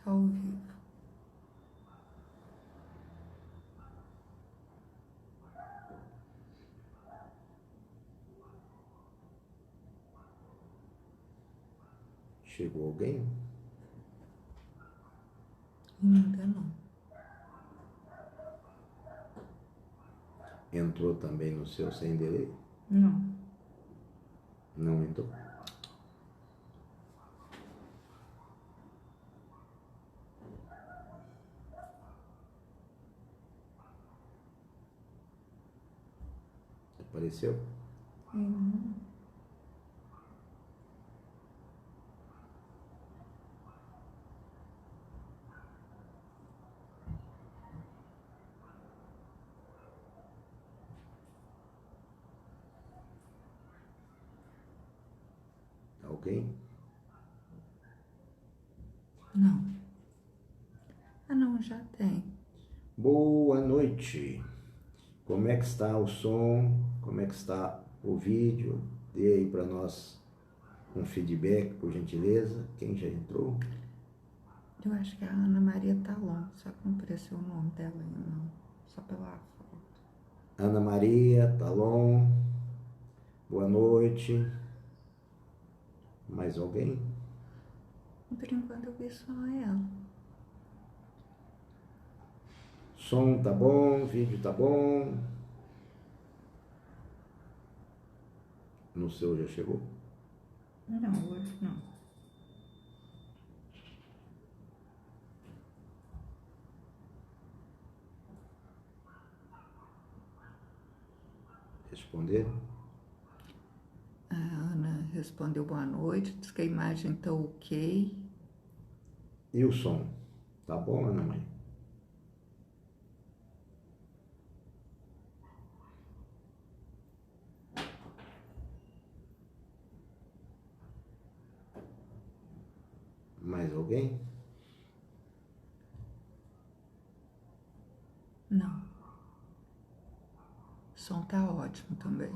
ao vivo. Chegou alguém? Ainda não. Entrou também no seu sem delay? Não. Não entrou. Apareceu? Não. Alguém? Não. Ah, não, já tem. Boa noite. Como é que está o som? Como é que está o vídeo? Dê aí para nós um feedback, por gentileza. Quem já entrou? Eu acho que é a Ana Maria Talon, só que não apareceu o nome dela ainda, não. Só pela foto. Ana Maria, Talon. Boa noite. Mais alguém? Por enquanto eu vi só ela. Som tá bom, vídeo tá bom. No seu já chegou? Não, hoje não. Responder? A Ana respondeu boa noite, diz que a imagem tá ok. E o som? Tá bom, Ana Mãe? Mais alguém? Não. O som tá ótimo também.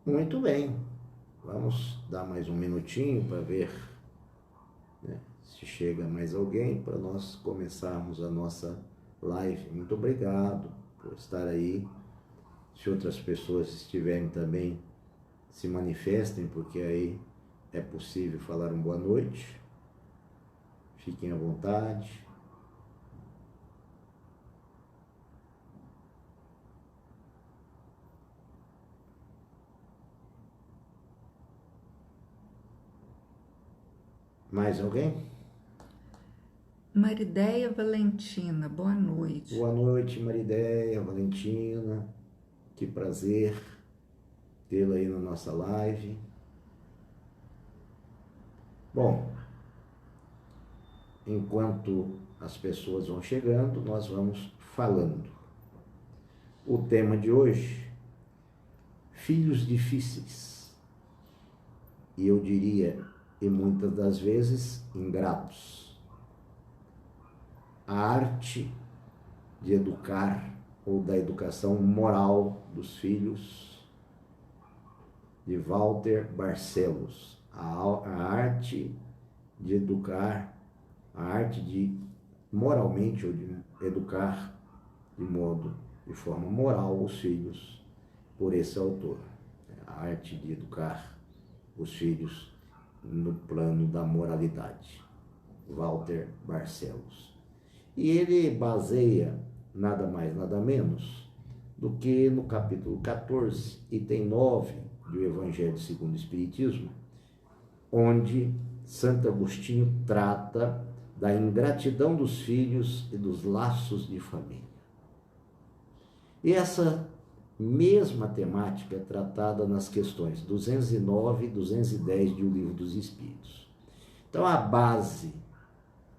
Muito bem. Vamos dar mais um minutinho para ver, né, se chega mais alguém para nós começarmos a nossa live. Muito obrigado por estar aí. Se outras pessoas estiverem também, se manifestem, porque aí é possível falar um boa noite. Fiquem à vontade. Mais alguém? Marideia Valentina, boa noite. Boa noite, Marideia, Valentina. Que prazer tê-la aí na nossa live. Bom, enquanto as pessoas vão chegando, nós vamos falando. O tema de hoje, filhos difíceis. E eu diria, e muitas das vezes, ingratos. A arte de educar ou da educação moral dos filhos, de Walter Barcelos. A arte de educar, a arte de moralmente ou de educar de forma moral os filhos, por esse autor. A arte de educar os filhos no plano da moralidade. Walter Barcelos. E ele baseia nada mais, nada menos do que no capítulo 14, item 9 do Evangelho segundo o Espiritismo, onde Santo Agostinho trata da ingratidão dos filhos e dos laços de família. E essa mesma temática é tratada nas questões 209 e 210 do Livro dos Espíritos. Então, a base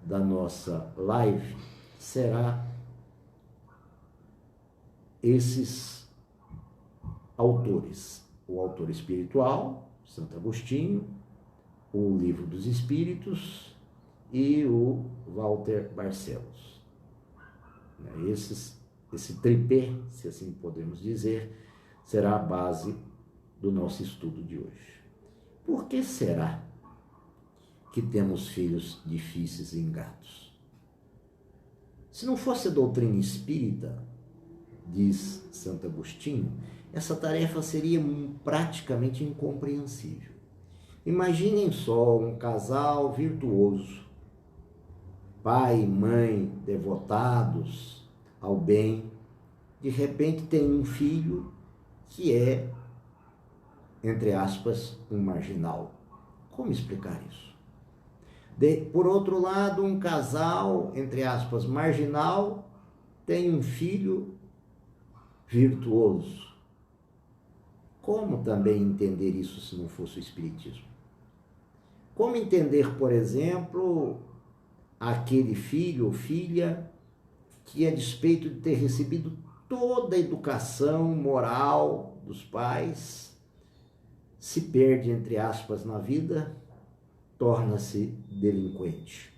da nossa live será esses autores. O autor espiritual, Santo Agostinho, o Livro dos Espíritos e o Walter Barcelos. Esse tripé, se assim podemos dizer, será a base do nosso estudo de hoje. Por que será que temos filhos difíceis e ingratos? Se não fosse a doutrina espírita, diz Santo Agostinho, essa tarefa seria praticamente incompreensível. Imaginem só um casal virtuoso, pai e mãe devotados ao bem, de repente tem um filho que é, entre aspas, um marginal. Como explicar isso? Por outro lado, um casal, entre aspas, marginal, tem um filho virtuoso. Como também entender isso se não fosse o Espiritismo? Como entender, por exemplo, aquele filho ou filha que, a despeito de ter recebido toda a educação moral dos pais, se perde, entre aspas, na vida, torna-se delinquente?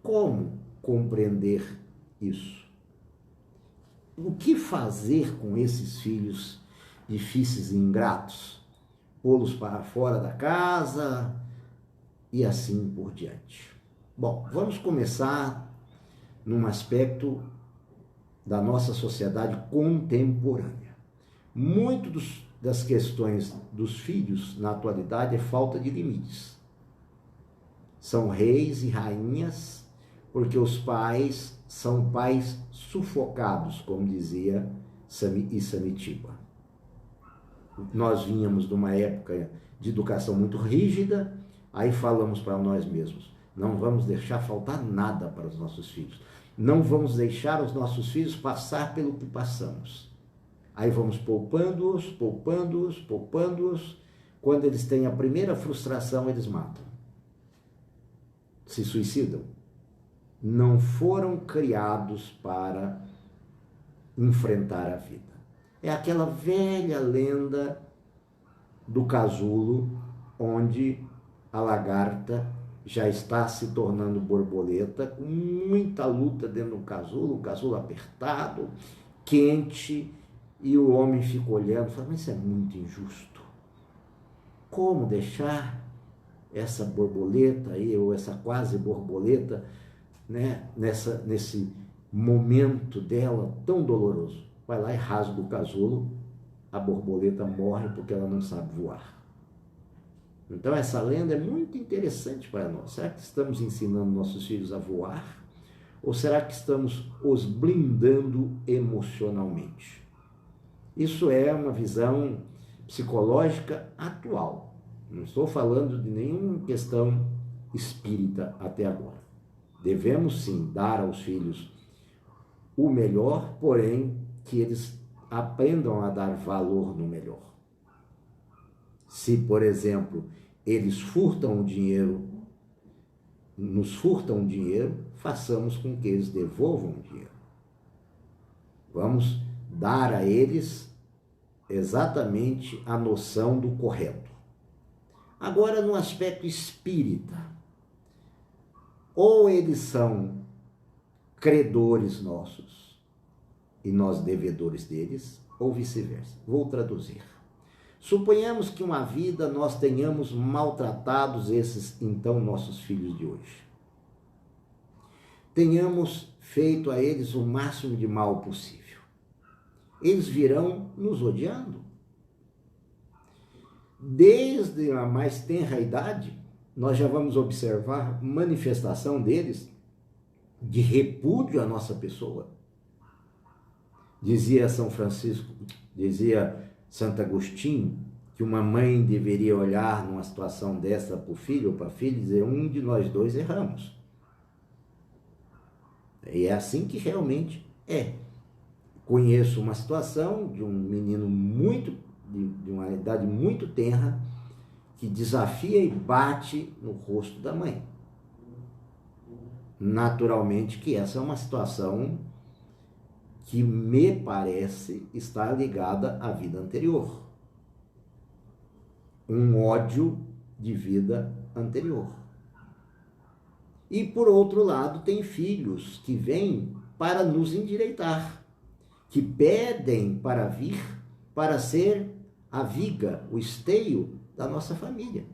Como compreender isso? O que fazer com esses filhos difíceis e ingratos? Pô-los para fora da casa e assim por diante. Bom, vamos começar num aspecto da nossa sociedade contemporânea. Muito das questões dos filhos na atualidade é falta de limites. São reis e rainhas porque os pais são pais sufocados, como dizia Isamitiba. Nós vínhamos de uma época de educação muito rígida, aí falamos para nós mesmos, não vamos deixar faltar nada para os nossos filhos. Não vamos deixar os nossos filhos passar pelo que passamos. Aí vamos poupando-os, poupando-os, poupando-os. Quando eles têm a primeira frustração, eles matam. Se suicidam. Não foram criados para enfrentar a vida. É aquela velha lenda do casulo, onde a lagarta já está se tornando borboleta, com muita luta dentro do casulo, o casulo apertado, quente, e o homem fica olhando e fala, mas isso é muito injusto. Como deixar essa borboleta aí, ou essa quase borboleta, né, nesse momento dela tão doloroso? Vai lá e rasga o casulo, a borboleta morre porque ela não sabe voar. Então essa lenda é muito interessante para nós. Será que estamos ensinando nossos filhos a voar? Ou será que estamos os blindando emocionalmente? Isso é uma visão psicológica atual. Não estou falando de nenhuma questão espírita até agora. Devemos sim dar aos filhos o melhor, porém que eles aprendam a dar valor no melhor. Se, por exemplo, eles furtam o dinheiro, nos furtam o dinheiro, façamos com que eles devolvam o dinheiro. Vamos dar a eles exatamente a noção do correto. Agora, no aspecto espírita, ou eles são credores nossos e nós devedores deles, ou vice-versa. Vou traduzir. Suponhamos que uma vida nós tenhamos maltratados esses, então, nossos filhos de hoje. Tenhamos feito a eles o máximo de mal possível. Eles virão nos odiando. Desde a mais tenra idade, nós já vamos observar manifestação deles de repúdio à nossa pessoa. Dizia São Francisco, dizia Santo Agostinho, que uma mãe deveria olhar numa situação dessa para o filho ou para a filha e dizer, um de nós dois erramos. E é assim que realmente é. Conheço uma situação de um menino de uma idade muito tenra, que desafia e bate no rosto da mãe. Naturalmente que essa é uma situação que me parece estar ligada à vida anterior. Um ódio de vida anterior. E por outro lado, tem filhos que vêm para nos endireitar, que pedem para vir, para ser a viga, o esteio da nossa família.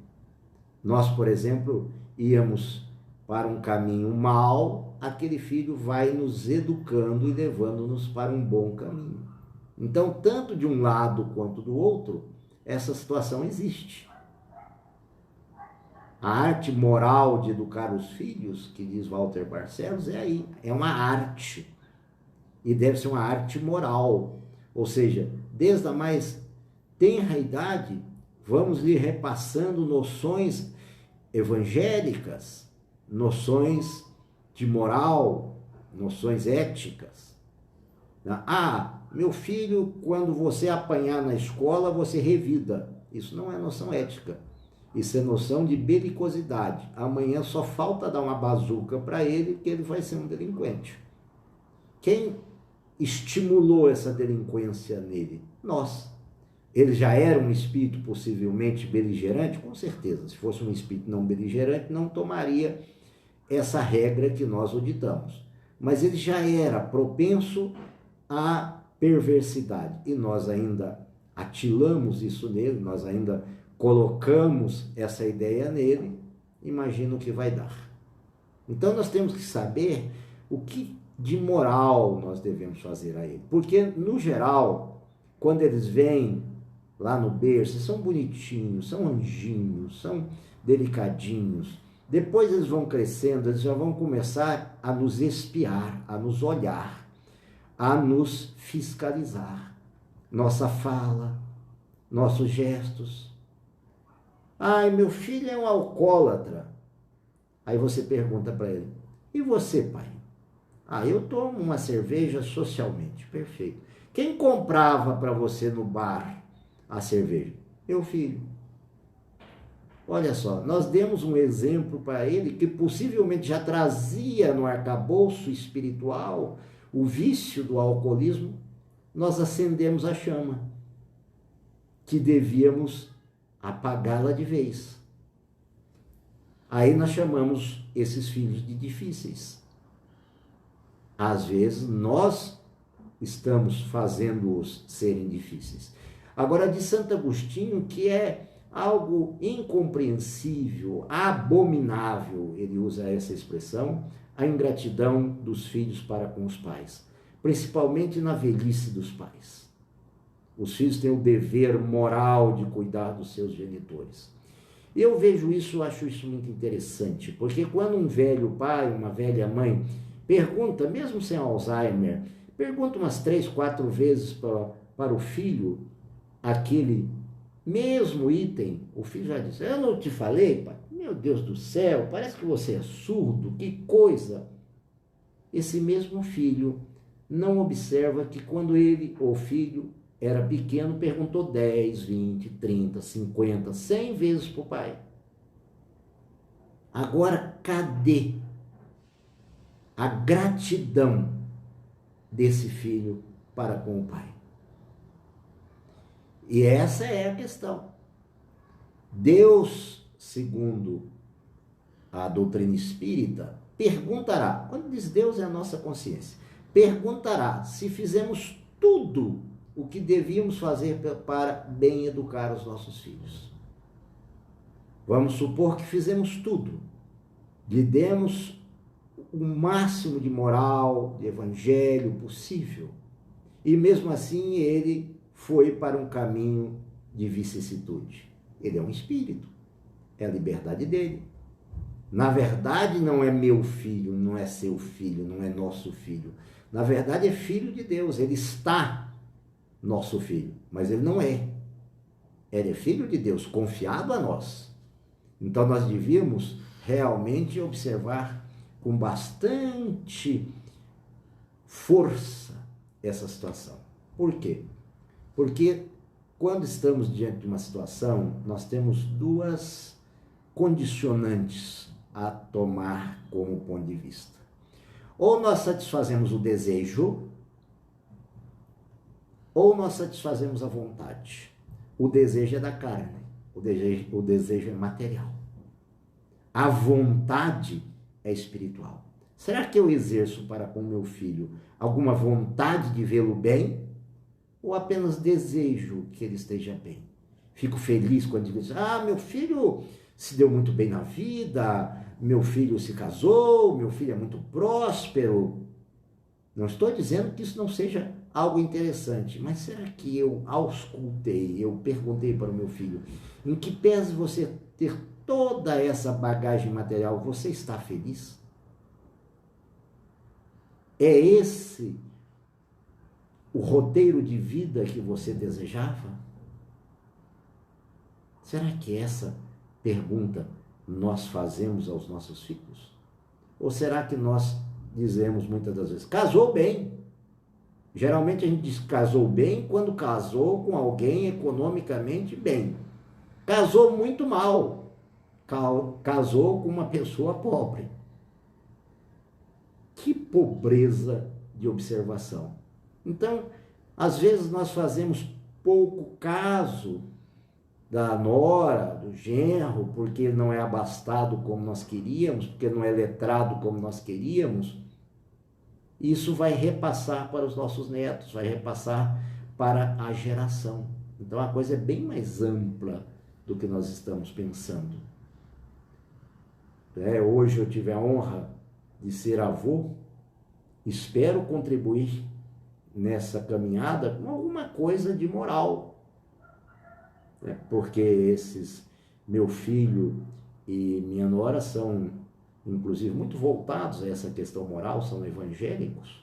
Nós, por exemplo, íamos para um caminho mau, aquele filho vai nos educando e levando-nos para um bom caminho. Então, tanto de um lado quanto do outro, essa situação existe. A arte moral de educar os filhos, que diz Walter Barcelos, é aí, é uma arte. E deve ser uma arte moral. Ou seja, desde a mais tenra idade, vamos lhe repassando noções evangélicas, noções de moral, noções éticas. Ah, meu filho, quando você apanhar na escola, você revida. Isso não é noção ética. Isso é noção de belicosidade. Amanhã só falta dar uma bazuca para ele, que ele vai ser um delinquente. Quem estimulou essa delinquência nele? Nós. Ele já era um espírito possivelmente beligerante? Com certeza. Se fosse um espírito não beligerante, não tomaria essa regra que nós o ditamos. Mas ele já era propenso à perversidade. E nós ainda atilamos isso nele, nós ainda colocamos essa ideia nele, imagina o que vai dar. Então nós temos que saber o que de moral nós devemos fazer a ele. Porque, no geral, quando eles vêm lá no berço, são bonitinhos, são anjinhos, são delicadinhos. Depois eles vão crescendo, eles já vão começar a nos espiar, a nos olhar, a nos fiscalizar. Nossa fala, nossos gestos. Ai, meu filho é um alcoólatra. Aí você pergunta para ele, e você, pai? Ah, eu tomo uma cerveja socialmente. Perfeito. Quem comprava para você no bar a cerveja? Meu filho. Olha só, nós demos um exemplo para ele que possivelmente já trazia no arcabouço espiritual o vício do alcoolismo. Nós acendemos a chama, que devíamos apagá-la de vez. Aí nós chamamos esses filhos de difíceis. Às vezes nós estamos fazendo-os serem difíceis. Agora, de Santo Agostinho, que é algo incompreensível, abominável, ele usa essa expressão, a ingratidão dos filhos para com os pais, principalmente na velhice dos pais. Os filhos têm o dever moral de cuidar dos seus genitores. Eu vejo isso, acho isso muito interessante, porque quando um velho pai, uma velha mãe, pergunta, mesmo sem Alzheimer, pergunta umas 3, 4 vezes para o filho aquele mesmo item, o filho já diz, eu não te falei, pai? Meu Deus do céu, parece que você é surdo, que coisa! Esse mesmo filho não observa que quando ele, o filho, era pequeno, perguntou 10, 20, 30, 50, 100 vezes para o pai. Agora, cadê a gratidão desse filho para com o pai? E essa é a questão. Deus, segundo a doutrina espírita, perguntará, quando diz Deus é a nossa consciência, perguntará se fizemos tudo o que devíamos fazer para bem educar os nossos filhos. Vamos supor que fizemos tudo, lhe demos o máximo de moral, de evangelho possível, e mesmo assim ele foi para um caminho de vicissitude. Ele é um espírito, é a liberdade dele. Na verdade, não é meu filho, não é seu filho, não é nosso filho. Na verdade, é filho de Deus, ele está nosso filho, mas ele não é. Ele é filho de Deus, confiado a nós. Então, nós devíamos realmente observar com bastante força essa situação. Por quê? Porque quando estamos diante de uma situação, nós temos duas condicionantes a tomar como ponto de vista. Ou nós satisfazemos o desejo, ou nós satisfazemos a vontade. O desejo é da carne, o desejo é material. A vontade é espiritual. Será que eu exerço para com meu filho alguma vontade de vê-lo bem? Ou apenas desejo que ele esteja bem? Fico feliz quando digo, meu filho se deu muito bem na vida, meu filho se casou, meu filho é muito próspero. Não estou dizendo que isso não seja algo interessante, mas será que eu auscultei, eu perguntei para o meu filho, em que pese você ter toda essa bagagem material, você está feliz? É esse o roteiro de vida que você desejava? Será que essa pergunta nós fazemos aos nossos filhos? Ou será que nós dizemos muitas das vezes, casou bem? Geralmente a gente diz casou bem quando casou com alguém economicamente bem. Casou muito mal. Casou com uma pessoa pobre. Que pobreza de observação. Então, às vezes nós fazemos pouco caso da nora, do genro, porque ele não é abastado como nós queríamos, porque não é letrado como nós queríamos. Isso vai repassar para os nossos netos, vai repassar para a geração. Então a coisa é bem mais ampla do que nós estamos pensando. Hoje eu tive a honra de ser avô, espero contribuir nessa caminhada com alguma coisa de moral. Porque meu filho e minha nora são, inclusive, muito voltados a essa questão moral, são evangélicos,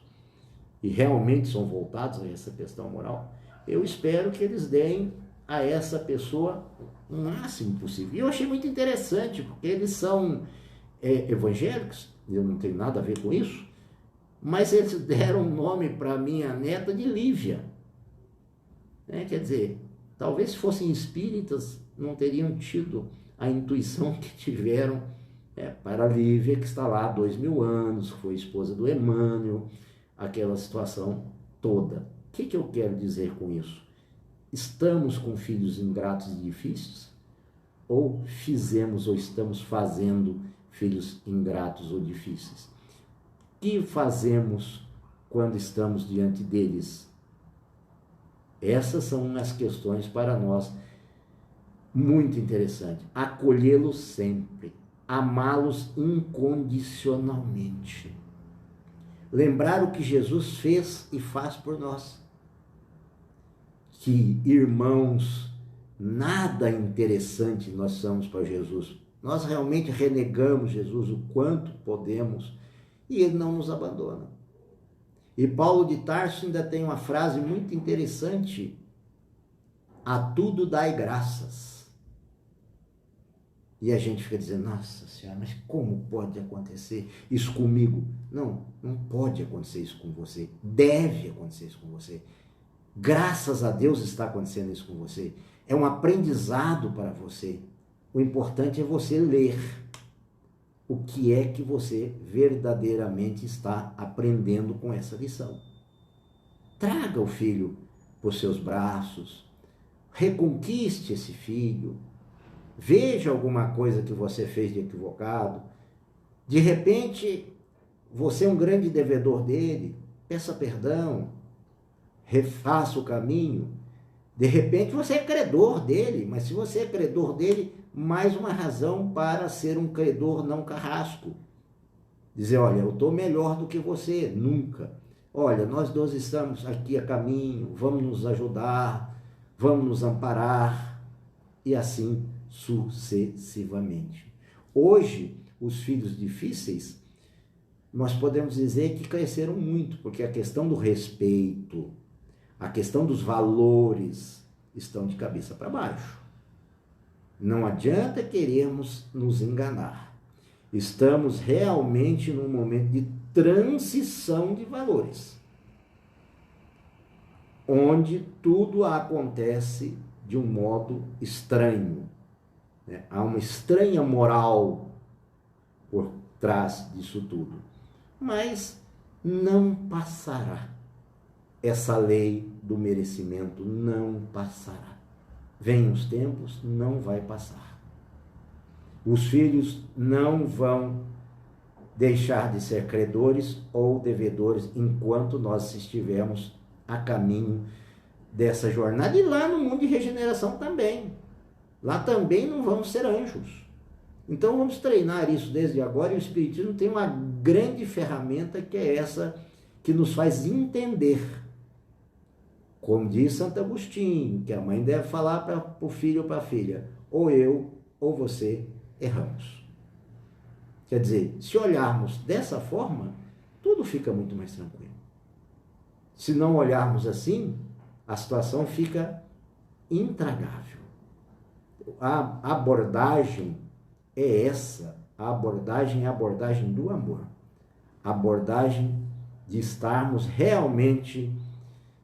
e realmente são voltados a essa questão moral. Eu espero que eles deem a essa pessoa o máximo possível. E eu achei muito interessante, porque eles são evangélicos, eu não tenho nada a ver com isso, mas eles deram o nome para minha neta de Lívia. Quer dizer, talvez se fossem espíritas, não teriam tido a intuição que tiveram para Lívia, que está lá há 2000 anos, foi esposa do Emmanuel, aquela situação toda. O que eu quero dizer com isso? Estamos com filhos ingratos e difíceis? Ou fizemos ou estamos fazendo filhos ingratos ou difíceis? O que fazemos quando estamos diante deles? Essas são as questões para nós muito interessantes. Acolhê-los sempre, amá-los incondicionalmente. Lembrar o que Jesus fez e faz por nós. Que, irmãos, nada interessante nós somos para Jesus. Nós realmente renegamos Jesus o quanto podemos e ele não nos abandona. E Paulo de Tarso ainda tem uma frase muito interessante: a tudo dai graças. E a gente fica dizendo, nossa Senhora, mas como pode acontecer isso comigo? Não, não pode acontecer isso com você. Deve acontecer isso com você. Graças a Deus está acontecendo isso com você. É um aprendizado para você. O importante é você ler o que é que você verdadeiramente está aprendendo com essa lição. Traga o filho por seus braços, reconquiste esse filho, veja alguma coisa que você fez de equivocado. De repente, você é um grande devedor dele, peça perdão, refaça o caminho. De repente você é credor dele, mas se você é credor dele, mais uma razão para ser um credor não carrasco. Dizer, olha, eu estou melhor do que você, nunca. Olha, nós dois estamos aqui a caminho, vamos nos ajudar, vamos nos amparar, e assim sucessivamente. Hoje, os filhos difíceis, nós podemos dizer que cresceram muito, porque a questão do respeito, a questão dos valores estão de cabeça para baixo. Não adianta querermos nos enganar. Estamos realmente num momento de transição de valores, onde tudo acontece de um modo estranho. Há uma estranha moral por trás disso tudo. Mas não passará. Essa lei do merecimento não passará. Vem os tempos, não vai passar. Os filhos não vão deixar de ser credores ou devedores enquanto nós estivermos a caminho dessa jornada. E lá no mundo de regeneração também. Lá também não vamos ser anjos. Então vamos treinar isso desde agora, e o Espiritismo tem uma grande ferramenta, que é essa que nos faz entender. Como diz Santo Agostinho, que a mãe deve falar para o filho ou para a filha: ou eu ou você erramos. Quer dizer, se olharmos dessa forma, tudo fica muito mais tranquilo. Se não olharmos assim, a situação fica intragável. A abordagem é essa. A abordagem é a abordagem do amor. A abordagem de estarmos realmente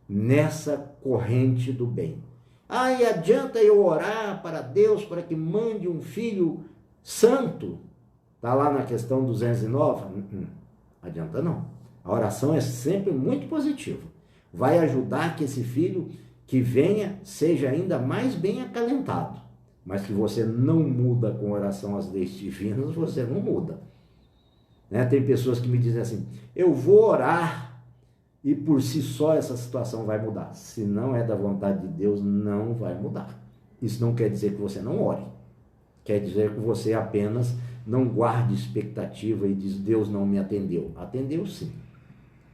nessa corrente do bem. E adianta eu orar para Deus para que mande um filho santo? Está lá na questão 209? Adianta não. A oração é sempre muito positiva. Vai ajudar que esse filho que venha seja ainda mais bem acalentado. Mas que você não muda com oração às leis divinas, você não muda. Né? Tem pessoas que me dizem assim: eu vou orar e por si só essa situação vai mudar. Se não é da vontade de Deus, não vai mudar. Isso não quer dizer que você não ore. Quer dizer que você apenas não guarde expectativa e diz: Deus não me atendeu. Atendeu sim.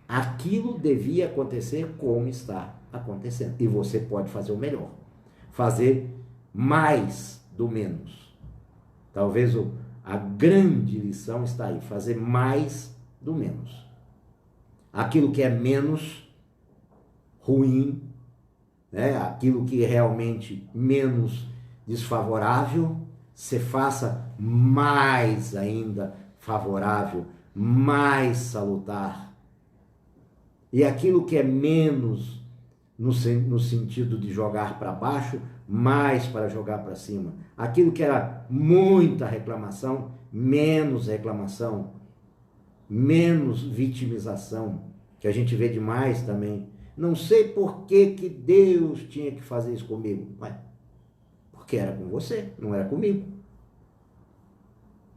Aquilo devia acontecer como está acontecendo. E você pode fazer o melhor. Fazer mais do menos. Talvez a grande lição está aí. Fazer mais do menos. Aquilo que é menos ruim, né? Aquilo que é realmente menos desfavorável, você faça mais ainda favorável, mais salutar. E aquilo que é menos no sentido de jogar para baixo, mais para jogar para cima. Aquilo que era muita reclamação, menos reclamação, menos vitimização, que a gente vê demais também. Não sei por que Deus tinha que fazer isso comigo. Ué, porque era com você, não era comigo.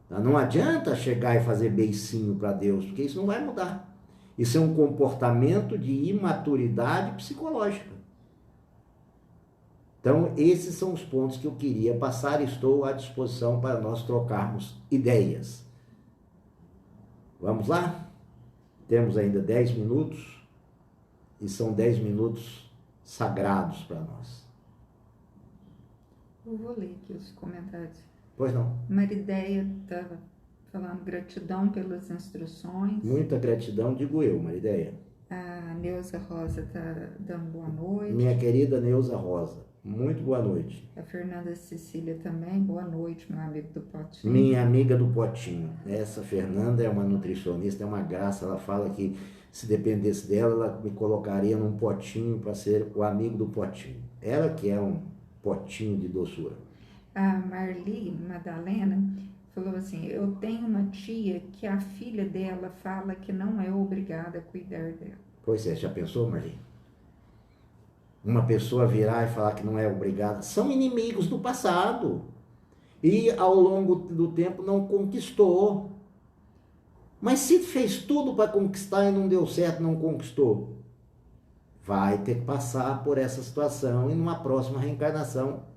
Não adianta chegar e fazer beicinho para Deus, porque isso não vai mudar. Isso é um comportamento de imaturidade psicológica. Então, esses são os pontos que eu queria passar e estou à disposição para nós trocarmos ideias. Vamos lá? Temos ainda 10 minutos e são 10 minutos sagrados para nós. Eu vou ler aqui os comentários. Pois não. Marideia estava falando gratidão pelas instruções. Muita gratidão, digo eu, Marideia. A Neuza Rosa está dando boa noite. Minha querida Neuza Rosa, muito boa noite. A Fernanda Cecília também, boa noite, meu amigo do Potinho. Minha amiga do Potinho. Essa Fernanda é uma nutricionista, é uma graça. Ela fala que se dependesse dela, ela me colocaria num potinho para ser o amigo do Potinho. Ela que é um potinho de doçura. A Marli Madalena falou assim: eu tenho uma tia que a filha dela fala que não é obrigada a cuidar dela. Pois é, já pensou, Marli? Uma pessoa virar e falar que não é obrigada. São inimigos do passado. E ao longo do tempo não conquistou. Mas se fez tudo para conquistar e não deu certo, não conquistou, vai ter que passar por essa situação e numa próxima reencarnação.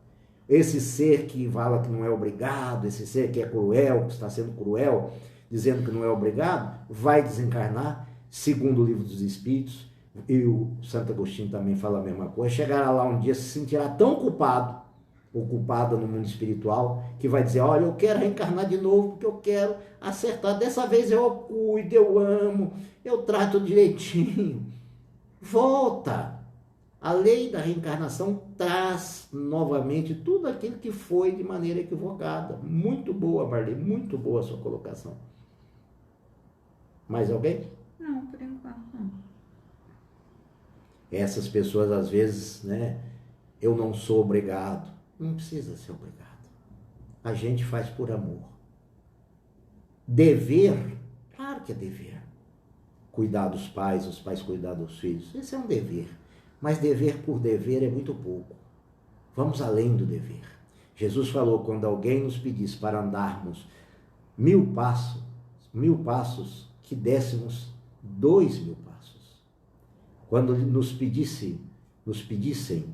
Esse ser que fala que não é obrigado, esse ser que é cruel, que está sendo cruel, dizendo que não é obrigado, vai desencarnar, segundo o Livro dos Espíritos, e o Santo Agostinho também fala a mesma coisa, chegará lá um dia, se sentirá tão culpado, ou culpada no mundo espiritual, que vai dizer: olha, eu quero reencarnar de novo, porque eu quero acertar, dessa vez eu cuido, eu amo, eu trato direitinho. Volta! A lei da reencarnação traz novamente tudo aquilo que foi de maneira equivocada. Muito boa, Marli, muito boa a sua colocação. Mais alguém? Não, por enquanto não. Essas pessoas às vezes, né? Eu não sou obrigado. Não precisa ser obrigado. A gente faz por amor. Dever, claro que é dever. Cuidar dos pais, os pais cuidar dos filhos. Esse é um dever. Mas dever por dever é muito pouco. Vamos além do dever. Jesus falou: quando alguém nos pedisse para andarmos 1000 passos, que dessemos 2000 passos. Quando nos pedissem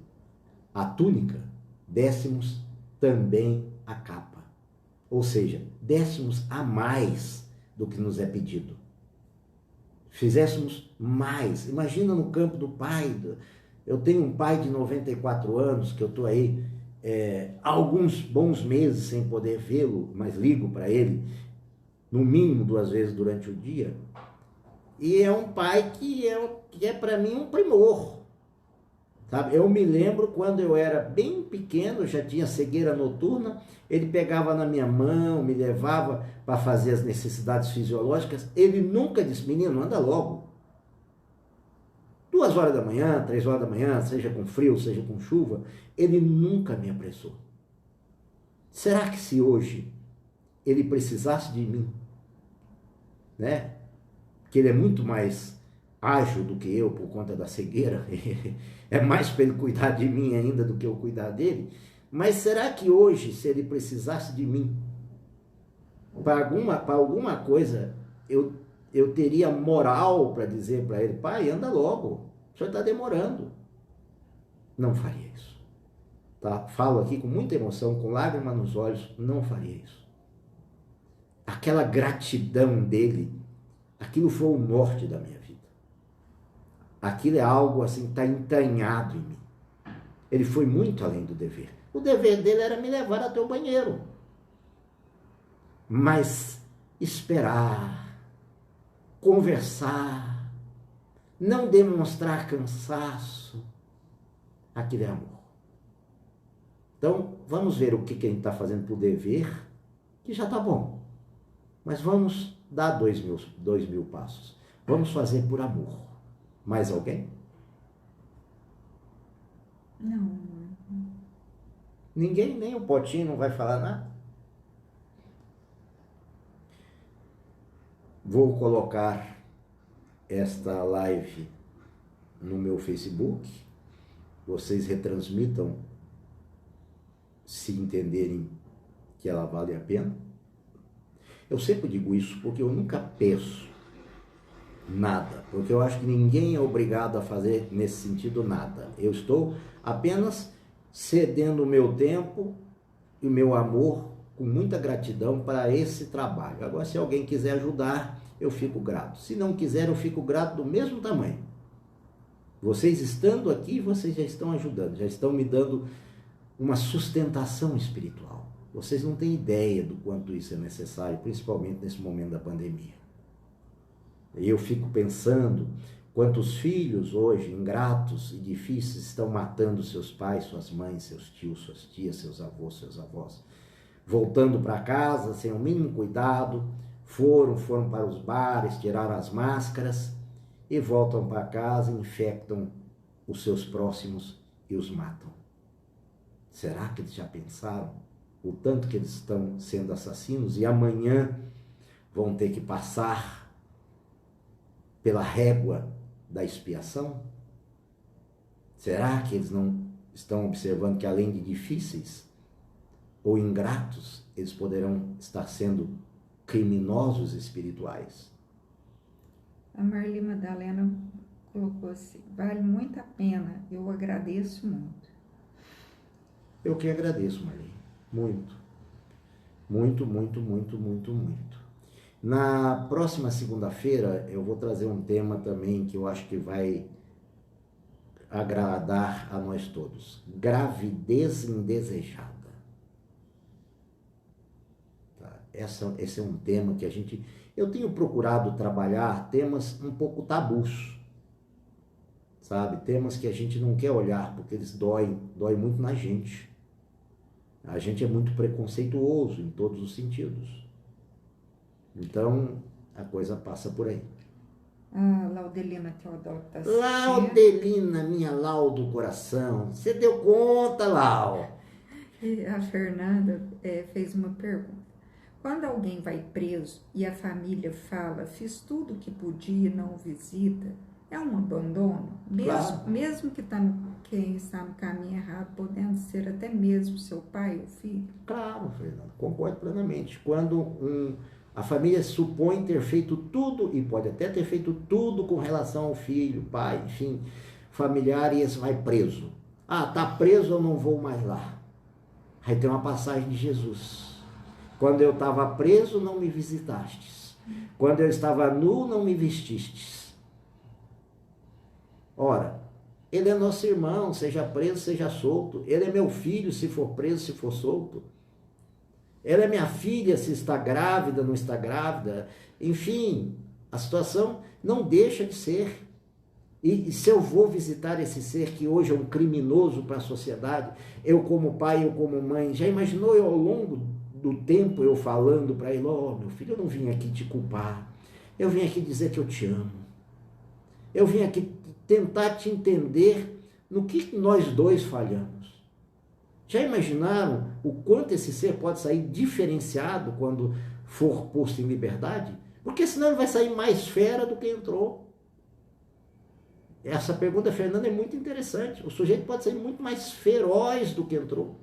a túnica, dessemos também a capa. Ou seja, dessemos a mais do que nos é pedido. Fizéssemos mais. Imagina no campo do pai. Eu tenho um pai de 94 anos, que eu estou aí alguns bons meses sem poder vê-lo, mas ligo para ele, no mínimo 2 vezes durante o dia. E é um pai que é para mim um primor. Sabe? Eu me lembro quando eu era bem pequeno, já tinha cegueira noturna, ele pegava na minha mão, me levava para fazer as necessidades fisiológicas. Ele nunca disse: menino, anda logo. 2 horas da manhã, 3 horas da manhã, seja com frio, seja com chuva, ele nunca me apressou. Será que se hoje ele precisasse de mim, né? Que ele é muito mais ágil do que eu por conta da cegueira, é mais para ele cuidar de mim ainda do que eu cuidar dele. Mas será que hoje, se ele precisasse de mim para alguma coisa, eu teria moral para dizer para ele: pai, anda logo, o senhor está demorando? Não faria isso. Tá? Falo aqui com muita emoção, com lágrima nos olhos, não faria isso. Aquela gratidão dele, aquilo foi o norte da minha vida. Aquilo é algo assim, está entranhado em mim. Ele foi muito além do dever. O dever dele era me levar até o banheiro. Mas esperar, conversar, não demonstrar cansaço, aquilo é amor. Então, vamos ver o que a gente está fazendo por dever, que já está bom. Mas vamos dar 2.000 passos. Vamos fazer por amor. Mais alguém? Não. Ninguém? Nem o Potinho não vai falar nada? Vou colocar esta live no meu Facebook. Vocês retransmitam se entenderem que ela vale a pena. Eu sempre digo isso porque eu nunca peço nada, porque eu acho que ninguém é obrigado a fazer nesse sentido nada. Eu estou apenas cedendo o meu tempo e o meu amor com muita gratidão para esse trabalho. Agora, se alguém quiser ajudar, eu fico grato. Se não quiser, eu fico grato do mesmo tamanho. Vocês estando aqui, vocês já estão ajudando, já estão me dando uma sustentação espiritual. Vocês não têm ideia do quanto isso é necessário, principalmente nesse momento da pandemia. E eu fico pensando quantos filhos hoje, ingratos e difíceis, estão matando seus pais, suas mães, seus tios, suas tias, seus avós, seus avós. Voltando para casa sem o mínimo cuidado, foram para os bares, tiraram as máscaras e voltam para casa, infectam os seus próximos e os matam. Será que eles já pensaram o tanto que eles estão sendo assassinos e amanhã vão ter que passar pela régua da expiação? Será que eles não estão observando que, além de difíceis ou ingratos, eles poderão estar sendo criminosos espirituais? A Marli Madalena colocou assim: vale muito a pena, eu agradeço muito. Eu que agradeço, Marli. Muito. Muito, muito, muito, muito, muito. Na próxima segunda-feira eu vou trazer um tema também que eu acho que vai agradar a nós todos. Gravidez indesejada. Tá? Esse é um tema que eu tenho procurado trabalhar temas um pouco tabus, sabe? Temas que a gente não quer olhar porque eles doem muito na gente. A gente é muito preconceituoso em todos os sentidos. Então, a coisa passa por aí. A Laudelina Teodoro está assistindo. Laudelina, minha Lau do coração. Você deu conta, Lau? E a Fernanda fez uma pergunta. Quando alguém vai preso e a família fala, fiz tudo o que podia e não visita, é um abandono? Claro. Mesmo que quem está no caminho errado, podendo ser até mesmo seu pai ou filho? Claro, Fernanda, concordo plenamente. Quando a família supõe ter feito tudo, e pode até ter feito tudo com relação ao filho, pai, enfim, familiar, e esse vai preso. Ah, tá preso, eu não vou mais lá. Aí tem uma passagem de Jesus. Quando eu estava preso, não me visitastes. Quando eu estava nu, não me vestistes. Ora, ele é nosso irmão, seja preso, seja solto. Ele é meu filho, se for preso, se for solto. Ela é minha filha, se está grávida, não está grávida. Enfim, a situação não deixa de ser. E se eu vou visitar esse ser que hoje é um criminoso para a sociedade, eu como pai, eu como mãe, já imaginou eu ao longo do tempo eu falando para ele, meu filho, eu não vim aqui te culpar, eu vim aqui dizer que eu te amo, eu vim aqui tentar te entender no que nós dois falhamos. Já imaginaram o quanto esse ser pode sair diferenciado quando for posto em liberdade? Porque senão ele vai sair mais fera do que entrou. Essa pergunta, Fernanda, é muito interessante. O sujeito pode sair muito mais feroz do que entrou.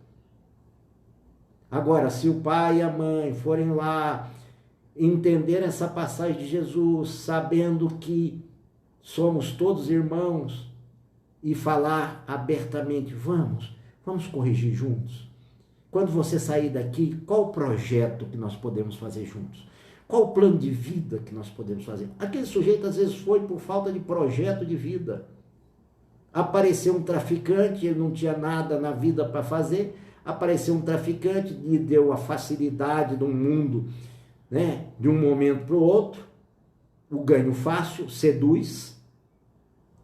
Agora, se o pai e a mãe forem lá entender essa passagem de Jesus, sabendo que somos todos irmãos, e falar abertamente, vamos corrigir juntos. Quando você sair daqui, qual o projeto que nós podemos fazer juntos? Qual o plano de vida que nós podemos fazer? Aquele sujeito às vezes foi por falta de projeto de vida. Apareceu um traficante, ele não tinha nada na vida para fazer, apareceu um traficante, lhe deu a facilidade do mundo, né, de um momento para o outro, o ganho fácil, seduz,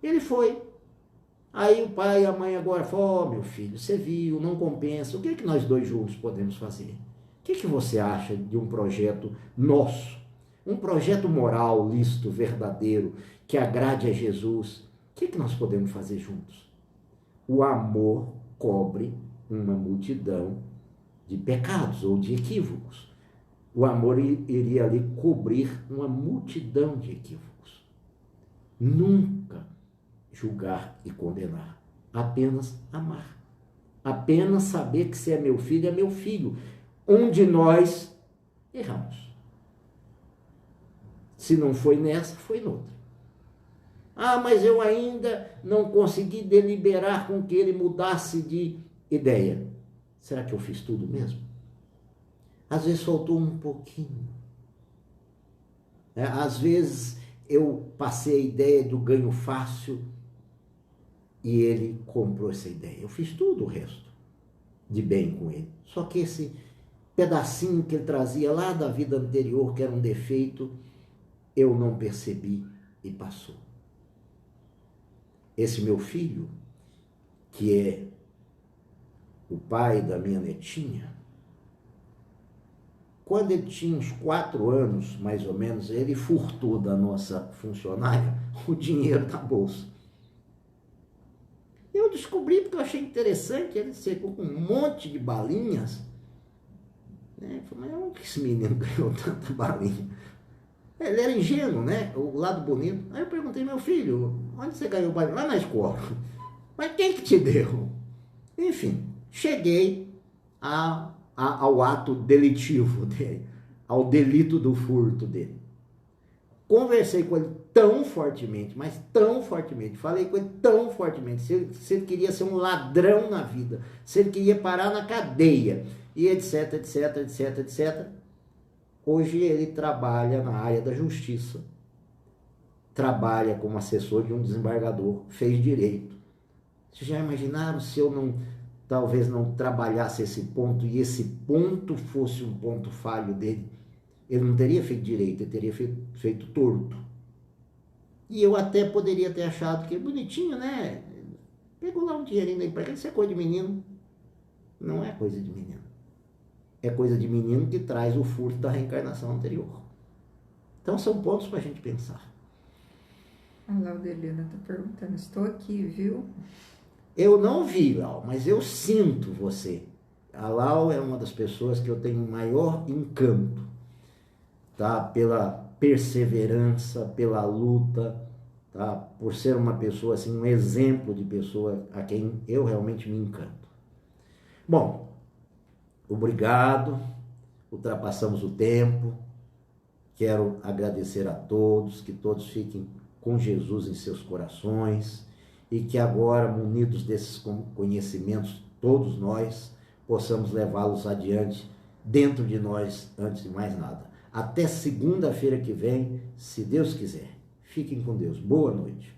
ele foi. Aí o pai e a mãe agora falam, meu filho, você viu, não compensa, o que é que nós dois juntos podemos fazer? O que é que você acha de um projeto nosso? Um projeto moral, lícito, verdadeiro, que agrade a Jesus? O que é que nós podemos fazer juntos? O amor cobre uma multidão de pecados ou de equívocos. O amor iria ali cobrir uma multidão de equívocos. Nunca julgar e condenar, apenas amar. Apenas saber que se é meu filho, é meu filho. Um de nós erramos. Se não foi nessa, foi noutra. Mas eu ainda não consegui deliberar com que ele mudasse de ideia. Será que eu fiz tudo mesmo? Às vezes faltou um pouquinho. Às vezes eu passei a ideia do ganho fácil e ele comprou essa ideia. Eu fiz tudo o resto de bem com ele. Só que esse pedacinho que ele trazia lá da vida anterior, que era um defeito, eu não percebi e passou. Esse meu filho, que é o pai da minha netinha, quando ele tinha uns 4 anos, mais ou menos, ele furtou da nossa funcionária o dinheiro da bolsa. Eu descobri porque eu achei interessante, ele secou com um monte de balinhas. Eu falei, mas onde que esse menino ganhou tanta balinha? Ele era ingênuo, né? O lado bonito. Aí eu perguntei, meu filho, onde você ganhou balinha? Lá na escola. Mas quem que te deu? Enfim, cheguei ao ato delitivo dele, ao delito do furto dele. Conversei com ele tão fortemente, mas tão fortemente, falei com ele tão fortemente, se ele queria ser um ladrão na vida, se ele queria parar na cadeia, e etc, etc, etc, etc. Hoje ele trabalha na área da justiça, trabalha como assessor de um desembargador, fez direito. Vocês já imaginaram se eu talvez não trabalhasse esse ponto, e esse ponto fosse um ponto falho dele? Ele não teria feito direito, ele teria feito torto. E eu até poderia ter achado que é bonitinho, né? Pegou lá um dinheirinho aí para ele, isso é coisa de menino. Não é coisa de menino. É coisa de menino que traz o furto da reencarnação anterior. Então são pontos para a gente pensar. A Laudelina está perguntando, estou aqui, viu? Eu não vi, Lau, mas eu sinto você. A Lau é uma das pessoas que eu tenho maior encanto, tá? Pela perseverança, pela luta, tá? Por ser uma pessoa assim, um exemplo de pessoa a quem eu realmente me encanto. Bom, obrigado, ultrapassamos o tempo, quero agradecer a todos, que todos fiquem com Jesus em seus corações e que agora, munidos desses conhecimentos, todos nós possamos levá-los adiante dentro de nós antes de mais nada. Até segunda-feira que vem, se Deus quiser. Fiquem com Deus. Boa noite.